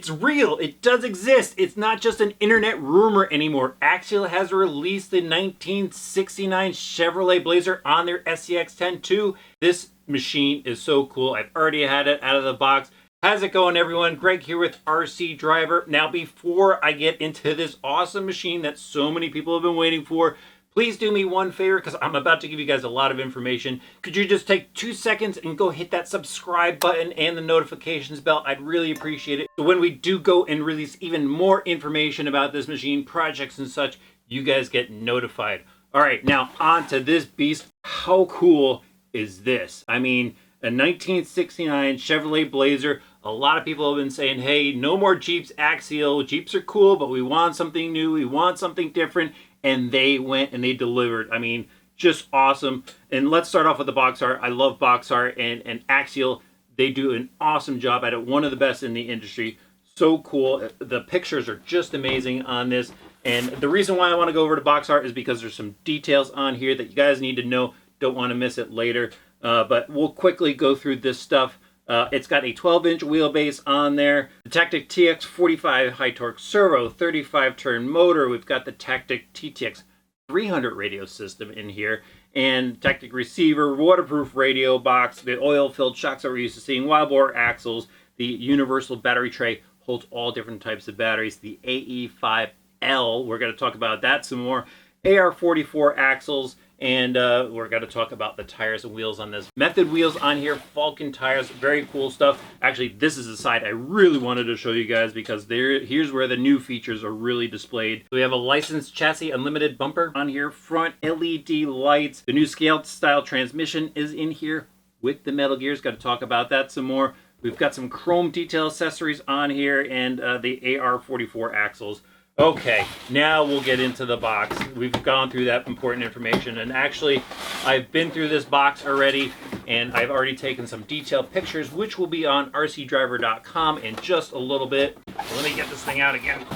It's real. It does exist. It's not just an internet rumor anymore. Axial has released the 1969 Chevrolet Blazer on their SCX10 II. This machine is so cool. I've already had it out of the box. How's it going, everyone? Greg here with RC Driver. Now, before I get into this awesome machine that so many people have been waiting for, please do me one favor, because I'm about to give you guys a lot of information. Could you just take 2 seconds and go hit that subscribe button and the notifications bell? I'd really appreciate it. So when we do go and release even more information about this machine, projects and such, you guys get notified. All right, now on to this beast. How cool is this? I mean, a 1969 Chevrolet Blazer. A lot of people have been saying, hey, no more Jeeps Axial. Jeeps are cool, but we want something new. We want something different. And they went and they delivered. I mean, just awesome. And let's start off with the box art. I love box art, and Axial, they do an awesome job at it. One of the best in the industry. So cool. The pictures are just amazing on this. And the reason why I want to go over to box art is because there's some details on here that you guys need to know. Don't want to miss it later. But we'll quickly go through this stuff. It's got a 12-inch wheelbase on there. The Tactic TX45 high torque servo, 35-turn motor. We've got the Tactic TTX 300 radio system in here. And Tactic receiver, waterproof radio box, the oil-filled shocks that we're used to seeing, wild bore axles, the universal battery tray holds all different types of batteries. The AE5L, we're going to talk about that some more. AR44 axles. And we're going to talk about the tires and wheels on this. Method wheels on here, Falcon tires, very cool stuff. Actually, this is the side I really wanted to show you guys because here's where the new features are really displayed. We have a licensed chassis unlimited bumper on here, front LED lights. The new scaled style transmission is in here with the metal gears. Got to talk about that some more. We've got some chrome detail accessories on here and the AR44 axles. Okay, now we'll get into the box. We've gone through that important information, and actually, I've been through this box already, and I've already taken some detailed pictures, which will be on rcdriver.com in just a little bit. Let me get this thing out again.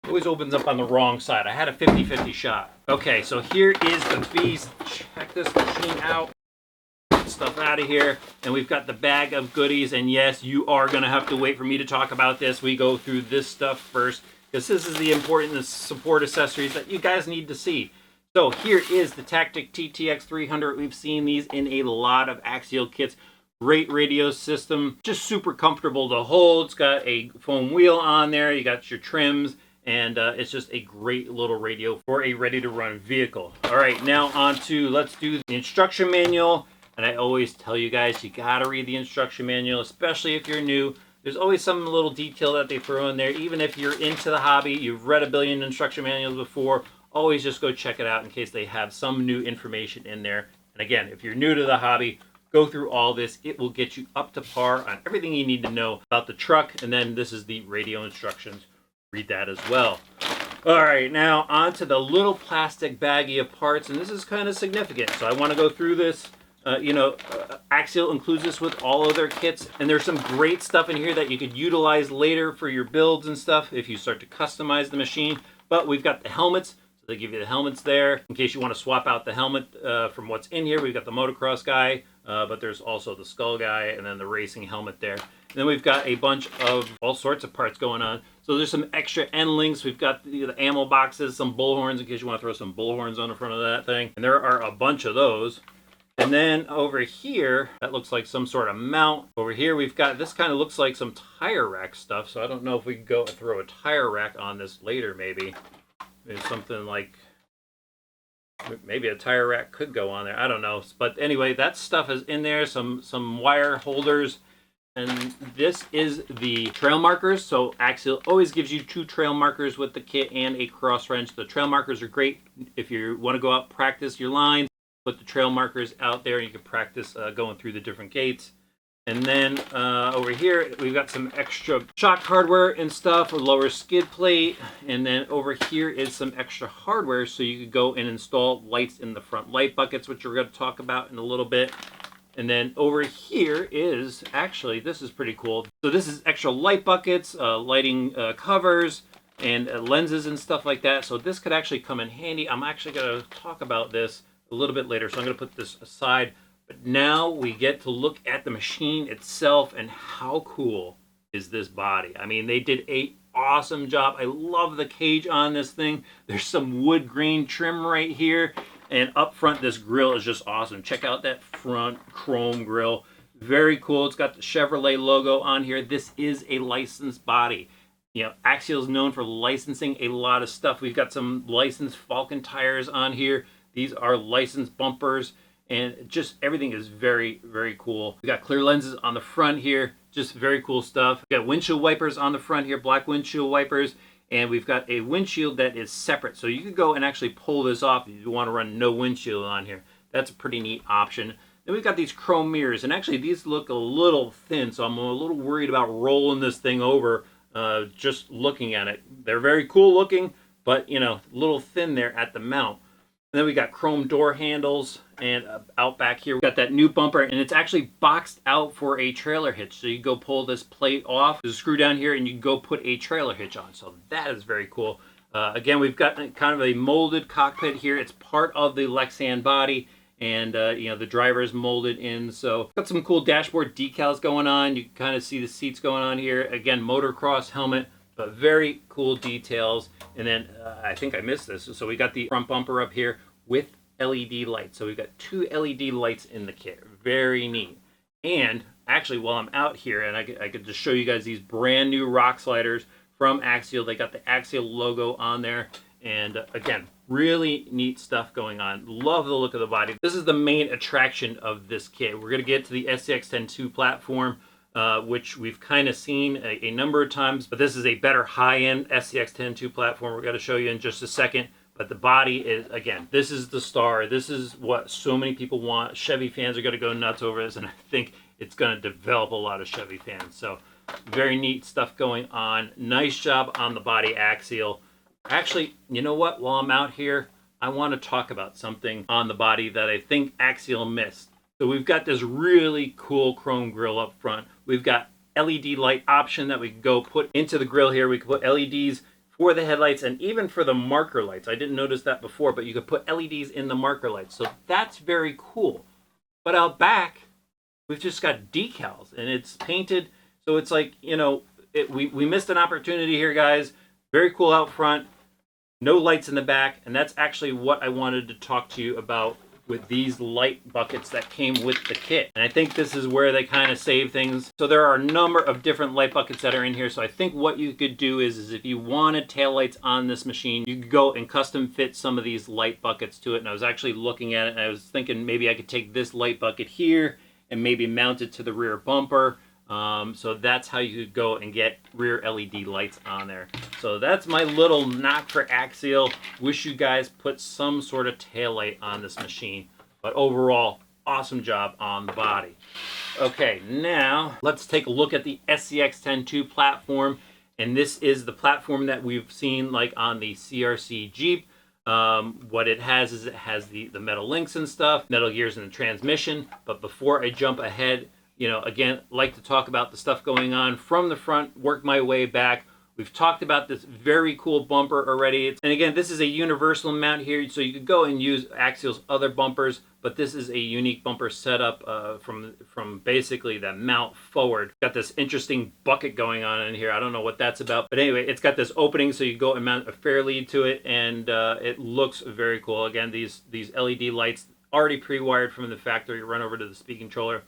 It always opens up on the wrong side. I had a 50-50 shot. Okay, so here is the beast. Check this machine out. Get stuff out of here, and we've got the bag of goodies, and yes, you are going to have to wait for me to talk about this. We go through this stuff first, because this is the important support accessories that you guys need to see. So here is the Tactic TTX 300. We've seen these in a lot of Axial kits. Great radio system, just super comfortable to hold. It's got a foam wheel on there. You got your trims, and it's just a great little radio for a ready-to-run vehicle. All right, now on to, let's do the instruction manual. And I always tell you guys, you gotta read the instruction manual, especially if you're new. There's always some little detail that they throw in there. Even if you're into the hobby, you've read a billion instruction manuals before, always just go check it out in case they have some new information in there. And again, if you're new to the hobby, go through all this. It will get you up to par on everything you need to know about the truck. And then this is the radio instructions. Read that as well. All right, now on to the little plastic baggie of parts. And this is kind of significant. So I want to go through this. Axial includes this with all of their kits, and there's some great stuff in here that you could utilize later for your builds and stuff if you start to customize the machine. But we've got the helmets, so they give you the helmets there in case you want to swap out the helmet from what's in here. We've got the motocross guy, but there's also the skull guy and then the racing helmet there. And then we've got a bunch of all sorts of parts going on. So there's some extra end links. We've got the ammo boxes, some bullhorns in case you want to throw some bullhorns on the front of that thing. And there are a bunch of those. And then over here, that looks like some sort of mount. Over here, we've got, this kind of looks like some tire rack stuff. So I don't know if we can go and throw a tire rack on this later, maybe. Maybe something like, maybe a tire rack could go on there. I don't know. But anyway, that stuff is in there. Some wire holders. And this is the trail markers. So Axial always gives you 2 trail markers with the kit and a cross wrench. The trail markers are great if you want to go out and practice your lines. Put the trail markers out there and you can practice going through the different gates. And then over here, we've got some extra shock hardware and stuff, a lower skid plate. And then over here is some extra hardware so you could go and install lights in the front light buckets, which we're going to talk about in a little bit. And then over here is, actually, this is pretty cool. So this is extra light buckets, lighting covers, and lenses and stuff like that. So this could actually come in handy. I'm actually going to talk about this a little bit later, so I'm going to put this aside. But now we get to look at the machine itself and how cool is this body. I mean, they did a awesome job. I love the cage on this thing. There's some wood grain trim right here, and up front this grill is just awesome. Check out that front chrome grill. Very cool. It's got the Chevrolet logo on here. This is a licensed body. You know, Axial is known for licensing a lot of stuff. We've got some licensed Falcon tires on here. These are licensed bumpers, and just everything is very, very cool. We got clear lenses on the front here. Just very cool stuff. We got windshield wipers on the front here, black windshield wipers, and we've got a windshield that is separate. So you could go and actually pull this off if you want to run no windshield on here. That's a pretty neat option. Then we've got these chrome mirrors, and actually these look a little thin, so I'm a little worried about rolling this thing over just looking at it. They're very cool looking, but you know, a little thin there at the mount. And then we got chrome door handles, and out back here we got that new bumper, and it's actually boxed out for a trailer hitch. So you go pull this plate off, there's a screw down here, and you can go put a trailer hitch on. So that is very cool. Again, we've got kind of a molded cockpit here. It's part of the Lexan body, and you know, the driver is molded in. So got some cool dashboard decals going on. You can kind of see the seats going on here. Again, motocross helmet, but very cool details. And then I think I missed this. So we got the front bumper up here with LED lights. So we've got 2 LED lights in the kit. Very neat. And actually, while I'm out here, and I could just show you guys these brand new rock sliders from Axial. They got the Axial logo on there. And again, really neat stuff going on. Love the look of the body. This is the main attraction of this kit. We're going to get to the SCX10 II platform, which we've kind of seen a number of times, but this is a better high-end SCX10 II platform. We're going to show you in just a second. But the body is, again, this is the star. This is what so many people want. Chevy fans are going to go nuts over this, and I think it's going to develop a lot of Chevy fans. So very neat stuff going on. Nice job on the body, Axial. Actually, you know what? While I'm out here, I want to talk about something on the body that I think Axial missed. So we've got this really cool chrome grille up front. We've got LED light option that we can go put into the grille here. We can put LEDs for the headlights and even for the marker lights. I didn't notice that before, but you could put LEDs in the marker lights. So that's very cool. But out back, we've just got decals, and it's painted. So it's like, you know, we missed an opportunity here, guys. Very cool out front. No lights in the back, and that's actually what I wanted to talk to you about with these light buckets that came with the kit. And I think this is where they kind of save things. So there are a number of different light buckets that are in here. So I think what you could do is if you wanted taillights on this machine, you could go and custom fit some of these light buckets to it. And I was actually looking at it, and I was thinking maybe I could take this light bucket here and maybe mount it to the rear bumper. So that's how you could go and get rear LED lights on there. So that's my little knock for Axial. Wish you guys put some sort of taillight on this machine. But overall, awesome job on the body. Okay, now let's take a look at the SCX10 II platform. And this is the platform that we've seen like on the CRC Jeep. What it has is it has the metal links and stuff, metal gears in the transmission. But before I jump ahead, you know, again, like to talk about the stuff going on from the front, work my way back. We've talked about this very cool bumper already. And again, this is a universal mount here, so you could go and use Axial's other bumpers, but this is a unique bumper setup from basically the mount forward. Got this interesting bucket going on in here. I don't know what that's about, but anyway, it's got this opening so you go and mount a fair lead to it, and it looks very cool. Again, these LED lights already pre-wired from the factory. Run over to the speed controller.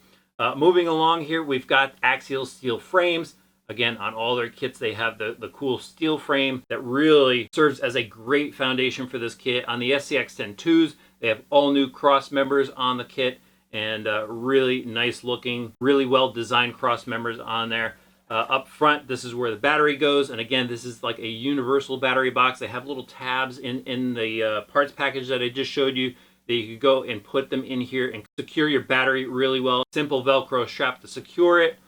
Moving along here, we've got Axial steel frames. Again, on all their kits, they have the cool steel frame that really serves as a great foundation for this kit. On the SCX10 IIs, they have all new cross members on the kit, and really nice looking, really well designed cross members on there. Up front, this is where the battery goes, and again, this is like a universal battery box. They have little tabs in the parts package that I just showed you that you could go and put them in here and secure your battery really well. Simple Velcro strap to secure it.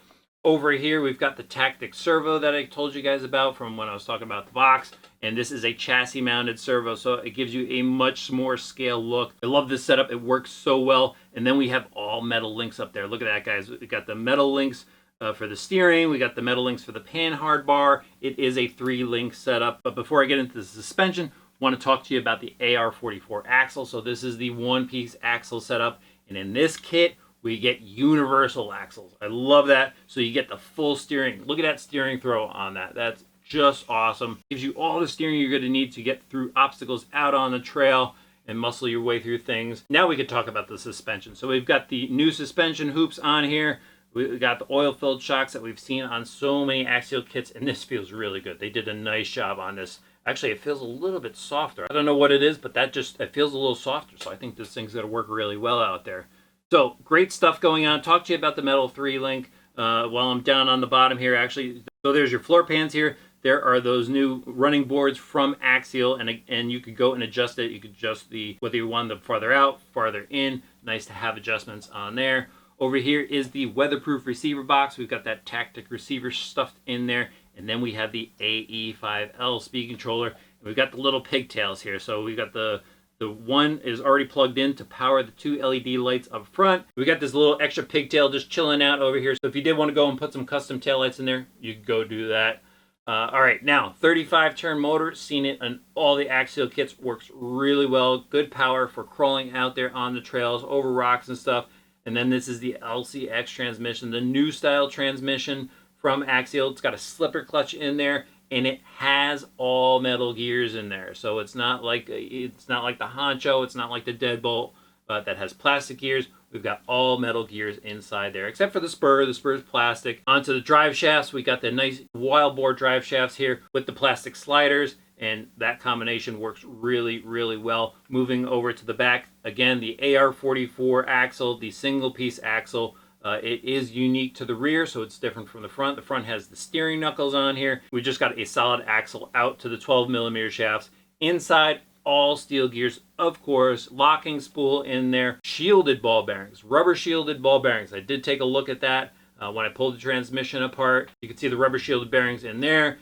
Over here, we've got the Tactic servo that I told you guys about from when I was talking about the box. And this is a chassis mounted servo, so it gives you a much more scale look. I love this setup. It works so well. And then we have all metal links up there. Look at that, guys. We got the metal links for the steering. We got the metal links for the panhard bar. It is a 3-link setup. But before I get into the suspension, I want to talk to you about the AR44 axle. So this is the one-piece axle setup. And in this kit, We get universal axles. I love that. So you get the full steering. Look at that steering throw on that. That's just awesome. Gives you all the steering you're going to need to get through obstacles out on the trail and muscle your way through things. Now we could talk about the suspension. So we've got the new suspension hoops on here. We got the oil-filled shocks that we've seen on so many Axial kits, and this feels really good. They did a nice job on this. Actually, it feels a little bit softer. I don't know what it is, but it feels a little softer. So I think this thing's going to work really well out there. So great stuff going on. Talk to you about the Metal 3 link while I'm down on the bottom here, actually. So there's your floor pans here. There are those new running boards from Axial, and you could go and adjust it. You could adjust whether you want them farther out, farther in. Nice to have adjustments on there. Over here is the weatherproof receiver box. We've got that Tactic receiver stuffed in there. And then we have the AE5L speed controller. And we've got the little pigtails here. So we've got the one is already plugged in to power the 2 LED lights up front. We got this little extra pigtail just chilling out over here. So if you did want to go and put some custom taillights in there, you could go do that. All right, now 35 turn motor, seen it on all the Axial kits, works really well. Good power for crawling out there on the trails, over rocks and stuff. And then this is the LCX transmission, the new style transmission from Axial. It's got a slipper clutch in there, and it has all metal gears in there. So it's not like the Honcho, it's not like the Deadbolt that has plastic gears. We've got all metal gears inside there, except for the spur. The spur is plastic. Onto the drive shafts, we got the nice wild bore drive shafts here with the plastic sliders, and that combination works really, really well. Moving over to the back, again, the AR44 axle, the single piece axle. It is unique to the rear, so it's different from the front. The front has the steering knuckles on here. We just got a solid axle out to the 12mm shafts. Inside, all steel gears, of course, locking spool in there, shielded ball bearings, rubber shielded ball bearings. I did take a look at that when I pulled the transmission apart. You can see the rubber shielded bearings in there.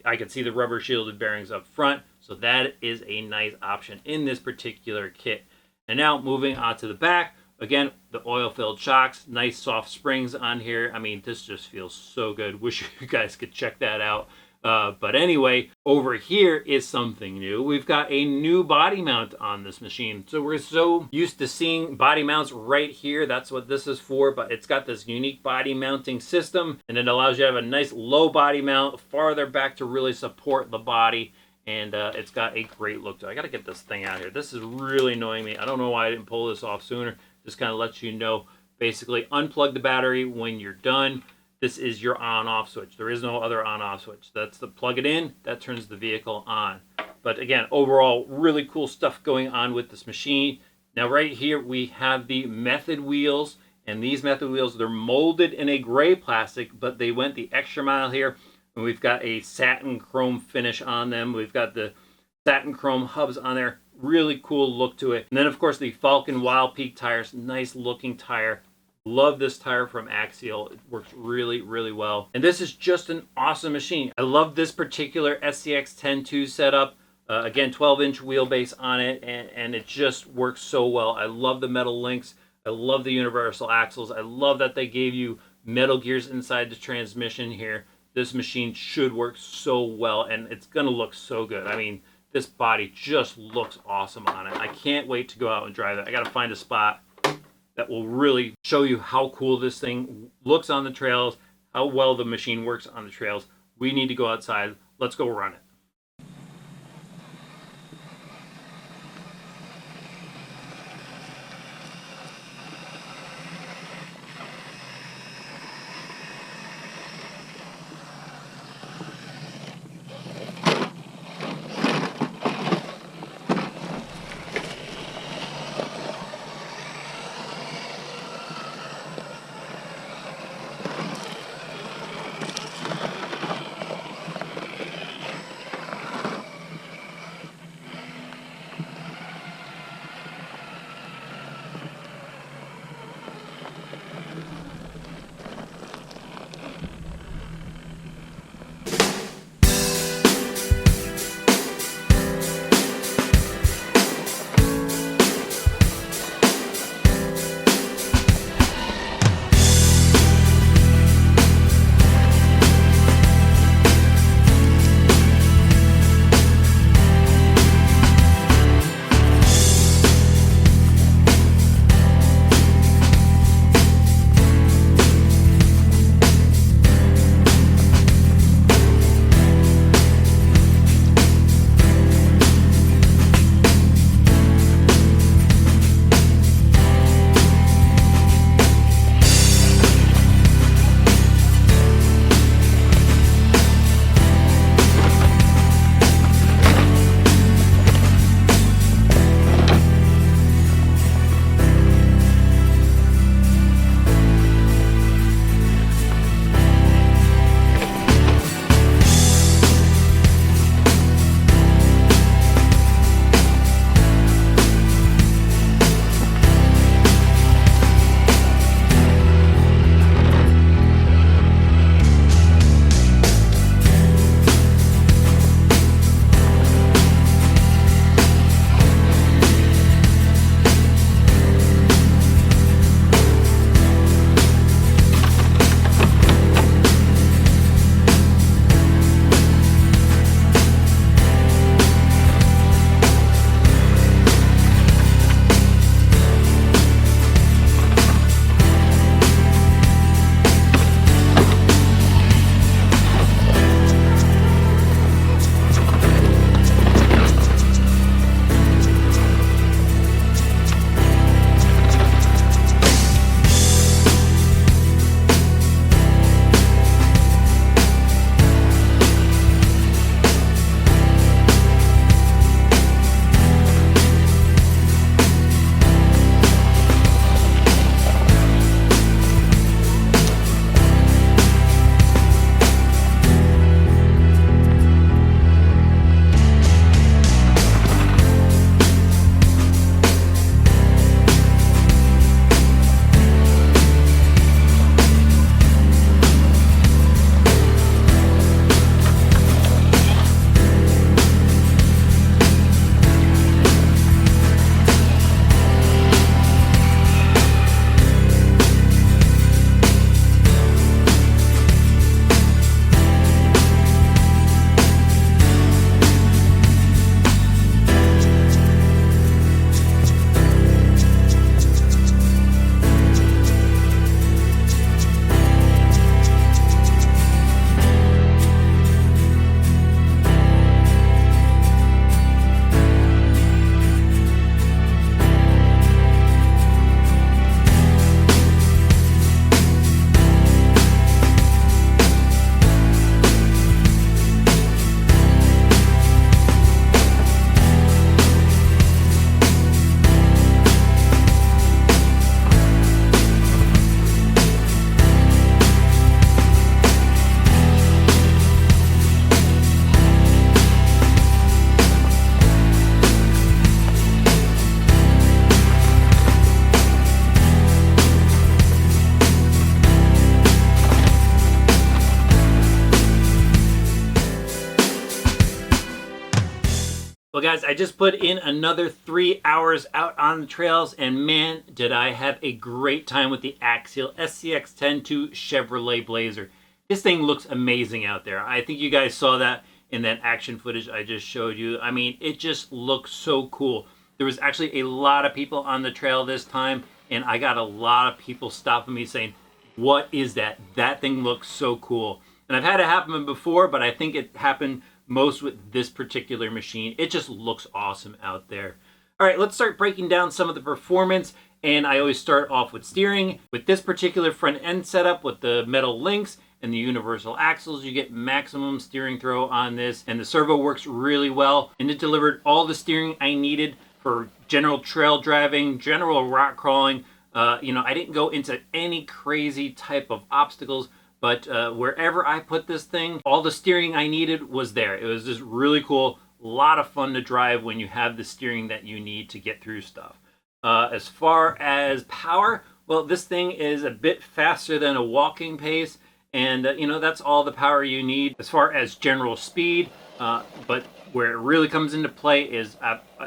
I can see the rubber shielded bearings up front, so that is a nice option in this particular kit. And now moving on to the back, again, the oil-filled shocks, nice soft springs on here. I mean, this just feels so good. Wish you guys could check that out. But anyway, over here is something new. We've got a new body mount on this machine. So we're so used to seeing body mounts right here. That's what this is for, but it's got this unique body mounting system, and it allows you to have a nice low body mount farther back to really support the body. And it's got a great look to it. I got to get this thing out here. This is really annoying me. I don't know why I didn't pull this off sooner. Just kind of lets you know, basically unplug the battery when you're done. This is your on-off switch. There is no other on-off switch. That's the plug it in, that turns the vehicle on. But again, overall, really cool stuff going on with this machine. Now right here, we have the method wheels. And these method wheels, they're molded in a gray plastic, but they went the extra mile here. And we've got a satin chrome finish on them. We've got the satin chrome hubs on there. Really cool look to it. And then, of course, the Falcon Wild Peak tires. Nice looking tire. Love this tire from Axial. It works really, really well. And this is just an awesome machine. I love this particular SCX10 II setup. Again, 12-inch wheelbase on it, and it just works so well. I love the metal links. I love the universal axles. I love that they gave you metal gears inside the transmission here. This machine should work so well, and it's going to look so good. I mean, this body just looks awesome on it. I can't wait to go out and drive it. I got to find a spot that will really show you how cool this thing looks on the trails, how well the machine works on the trails. We need to go outside. Let's go run it. Well guys, I just put in another 3 hours out on the trails, and man, did I have a great time with the Axial SCX10 II Chevrolet Blazer. This thing looks amazing out there. I think you guys saw that in that action footage I just showed you. I mean, it just looks so cool. There was actually a lot of people on the trail this time, and I got a lot of people stopping me saying, what is that? That thing looks so cool. And I've had it happen before, but I think it happened most with this particular machine. It just looks awesome out there. All right, let's start breaking down some of the performance. And I always start off with steering. With this particular front end setup with the metal links and the universal axles, you get maximum steering throw on this. And the servo works really well. And it delivered all the steering I needed for general trail driving, general rock crawling. I didn't go into any crazy type of obstacles, but wherever I put this thing, all the steering I needed was there. It was just really cool. A lot of fun to drive when you have the steering that you need to get through stuff. As far as power, well, this thing is a bit faster than a walking pace, and that's all the power you need. As far as general speed, but where it really comes into play is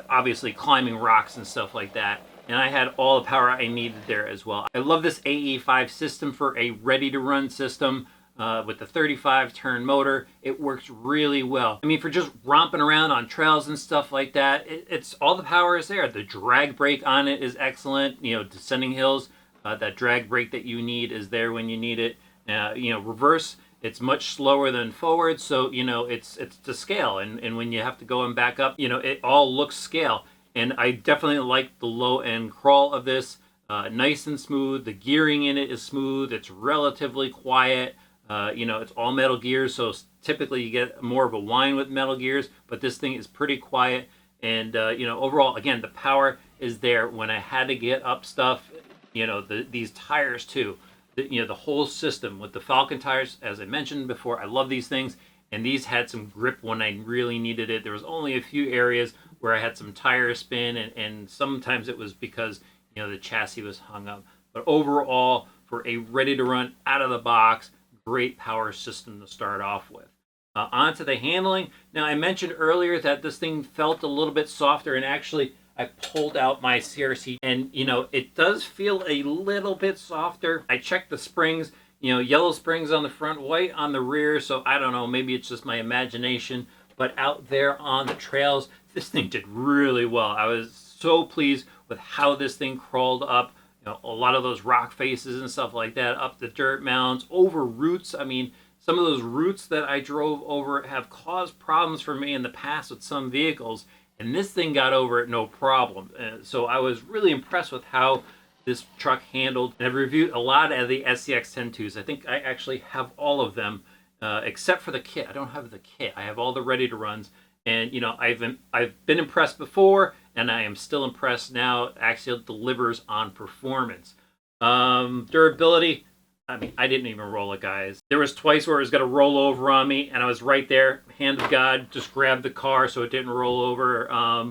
obviously climbing rocks and stuff like that. And I had all the power I needed there as well. I love this AE5 system for a ready-to-run system with the 35-turn motor. It works really well. I mean, for just romping around on trails and stuff like that, it's all the power is there. The drag brake on it is excellent. Descending hills, that drag brake that you need is there when you need it. Reverse, it's much slower than forward, so it's to scale. And when you have to go and back up, it all looks scale. And I definitely like the low-end crawl of this. Nice and smooth. The gearing in it is smooth. It's relatively quiet. It's all metal gears, so typically you get more of a whine with metal gears, but this thing is pretty quiet. And, overall, again, the power is there. When I had to get up stuff, these tires too. The whole system with the Falcon tires, as I mentioned before, I love these things. And these had some grip when I really needed it. There was only a few areas where I had some tire spin, and sometimes it was because the chassis was hung up. But overall, for a ready-to-run, out-of-the-box, great power system to start off with. Onto the handling. Now, I mentioned earlier that this thing felt a little bit softer, and actually, I pulled out my CRC, and it does feel a little bit softer. I checked the springs. Yellow springs on the front, white on the rear, so I don't know, maybe it's just my imagination, but out there on the trails, this thing did really well. I was so pleased with how this thing crawled up, a lot of those rock faces and stuff like that, up the dirt mounds, over roots. I mean, some of those roots that I drove over have caused problems for me in the past with some vehicles, and this thing got over it no problem. So I was really impressed with how this truck handled. And I've reviewed a lot of the SCX10 IIs. I think I actually have all of them, except for the kit. I don't have the kit. I have all the ready to runs. And I've been impressed before, and I am still impressed now. Axial delivers on performance. Durability, I mean, I didn't even roll it, guys. There was twice where it was going to roll over on me, and I was right there. Hand of God, just grabbed the car so it didn't roll over.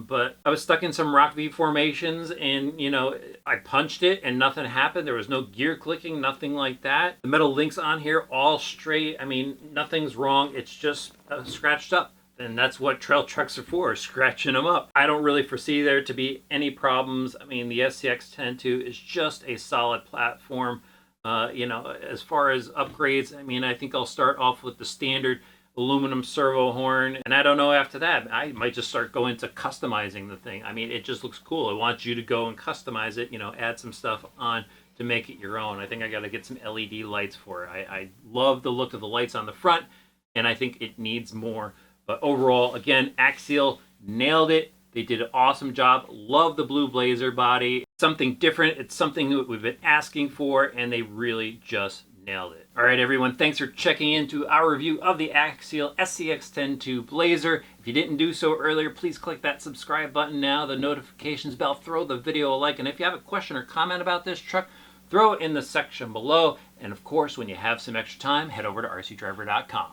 But I was stuck in some rock V formations, and, I punched it, and nothing happened. There was no gear clicking, nothing like that. The metal links on here, all straight. I mean, nothing's wrong. It's just scratched up. And that's what trail trucks are for, scratching them up. I don't really foresee there to be any problems. I mean, the SCX10 II is just a solid platform. As far as upgrades, I mean, I think I'll start off with the standard aluminum servo horn, and I don't know after that. I might just start going to customizing the thing. I mean, it just looks cool. I want you to go and customize it, add some stuff on to make it your own. I think I got to get some LED lights for it. I love the look of the lights on the front, and I think it needs more. But overall, again, Axial nailed it. They did an awesome job. Love the blue Blazer body. Something different. It's something that we've been asking for, and they really just nailed it. All right, everyone. Thanks for checking into our review of the Axial SCX10 II Blazer. If you didn't do so earlier, please click that subscribe button now, the notifications bell, throw the video a like, and if you have a question or comment about this truck, throw it in the section below. And of course, when you have some extra time, head over to rcdriver.com.